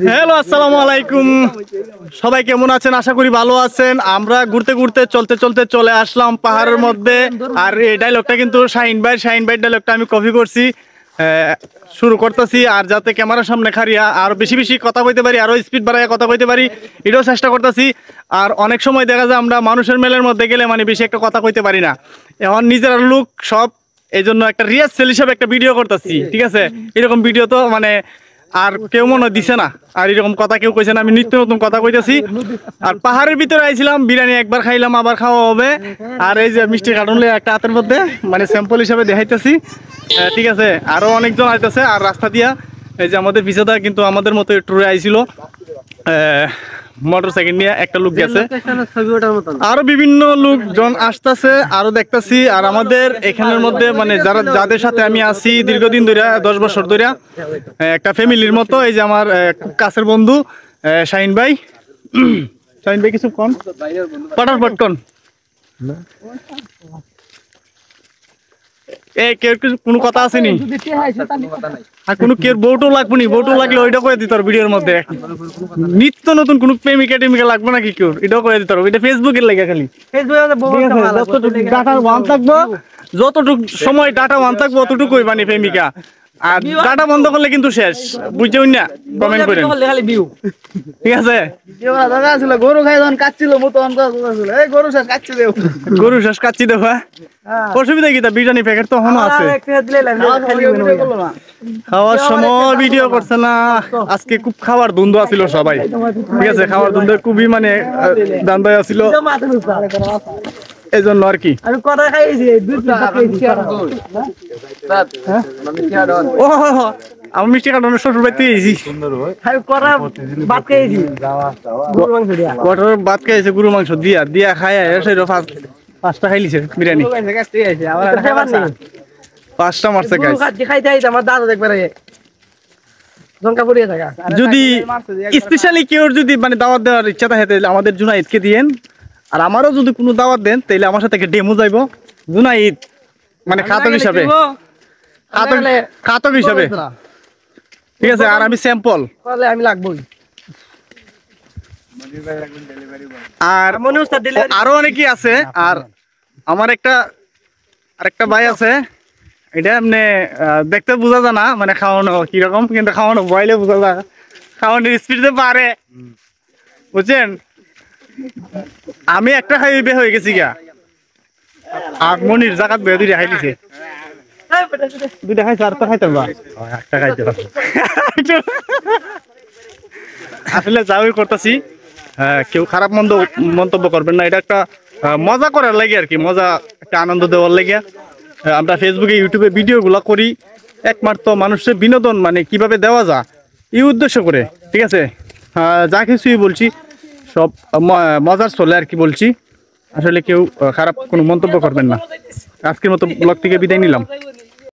Hello, আসসালামু আলাইকুম। সবাই কেমন আছেন? আশা করি ভালো আছেন। আমরা ঘুরতে ঘুরতে চলতে চলে আসলাম পাহাড়ের মধ্যে। আর এই ডায়লগটা কিন্তু শাহিন ভাই ডায়লগটা আমি কপি করছি। শুরু করতেছি, আর যাতে ক্যামেরার সামনে খারিয়া আর বেশি বেশি কথা কইতে পারি, আরো স্পিড বাড়াইয়া কথা কইতে পারি, এটাও চেষ্টা করতেছি। আর অনেক সময় দেখা যায় আমরা মানুষের মেলের মধ্যে গেলে মানে বেশি একটা কথা কইতে পারি না, এখন নিজের লুক সব, এই জন্য একটা রিহার্সেল হিসাবে একটা ভিডিও করতেছি। ঠিক আছে, এরকম ভিডিও তো মানে আর কেউ মনে দিছে না, আর এরকম কথা কেউ কইছে না। আমি নিত্য নতুন কথা কইতেছি। আর পাহাড়ের ভিতরে আইছিলাম, বিরিয়ানি একবার খাইলাম, আবার খাওয়া হবে। আর এই যে মিষ্টি কাটুনলে একটা হাতের মধ্যে মানে স্যাম্পল হিসাবে দেখাইতেছি। ঠিক আছে, আরো অনেকজন আইতেছে। আর রাস্তা দিয়া এই যে আমাদের পিছাদা কিন্তু আমাদের মতো ট্যুরে আইছিল, মোটর সাইকেল নিয়ে একটা লোক গেছে, আরো বিভিন্ন লোকজন আসতেছে, আরো দেখতেছি। আর আমাদের এখানের মধ্যে মানে যাদের সাথে আমি আছি দীর্ঘদিন ধরে, 10 বছর ধরে, একটা ফ্যামিলির মতো। এই যে আমার খুব কাছের বন্ধু শাহিন ভাই। শাহিন ভাই কিছু কন পটন কোনো কথা আসেনি, আর কোনো কেউ বউটো লাগবো নি? বউটো লাগলে ওইটা করে দিত ভিডিওর মধ্যে। নিত্য নতুন কোন প্রেমিকা টেমিকা লাগবে নাকি কেউ, এটাও করে দিত। এটা ফেসবুকের লাগে, খালি ডাটা ওয়ান থাকবো, যতটুকু সময় ডাটা ওয়ান থাকবো অতটুকুই মানে প্রেমিকা। আর ডাটা বন্ধ করলে কিন্তু শেষ, বুঝছেন না? কমেন্ট করেন, ঠিক আছে? গরু খাই যখন কাটছিল, গরু শেষ কাচ্ছি দেবা, অসুবিধা কি? তা বিরিয়ানি প্যাকেট তো এখনো আছে। খাওয়ার সময় ভিডিও করছে না, আজকে খুব খাওয়ার দ্বন্দ্ব আছিল সবাই। ঠিক আছে, খাওয়ার দ্বন্দ্ব খুবই মানে দান্দায় আছিল, এই জন্য আর কি। আমি কথা খাইছি, আমি মিষ্টি কাটানোর শ্বশুর বাড়িতে গেছি, ভাত খাইছি, ভাত খাইছে গরু মাংস দিয়া দিয়া খাই পাঁচটা খাইলিছে বিরিয়ানি, 5টা মারছে আমার দাদা দেখবে যদি স্পেশালি কেউ যদি মানে দাওয়াত দেওয়ার ইচ্ছা থাকে তাহলে আমাদের জুনাইদকে দিয়েন। আর আমারও যদি কোনো দাওয়াত দেন তাহলে আমার সাথে ডেমো যাইব জুনাইদ, মানে খাতক হিসাবে, খাতক হিসাবে। ঠিক আছে, আর আমি স্যাম্পল আমি লাগবো। আর আরো অনেকেই আছে। আর আমার আরেকটা ভাই আছে, এটা এমনি দেখতে বোঝা যায় না মানে খাওয়ানো কিরকম, কিন্তু খাওয়ানো বয়লে বোঝা যায়, খাওয়ানোর স্পিড পারে, বুঝছেন? আমি একটা খাই বে হয়ে গেছি গা, আর মনির জায়গাত বে দুইটা খাইছে, দুইটা খাইছে, আর তো খাইতাম বা একটা খাইতে আসলে যাওয়াই করতেছি। কেউ খারাপ মন্তব্য করবেন না, এটা একটা মজা করার লাগে আর কি, মজা একটা আনন্দ দেওয়ার লাগে। আমরা ফেসবুকে ইউটিউবে ভিডিওগুলো করি একমাত্র মানুষের বিনোদন মানে কিভাবে দেওয়া যায় এই উদ্দেশ্য করে। ঠিক আছে, যা কিছুই বলছি সব মজার চলে আর কি বলছি। আসলে কেউ খারাপ কোনো মন্তব্য করবেন না। আজকের মতো ব্লগ থেকে বিদায় নিলাম।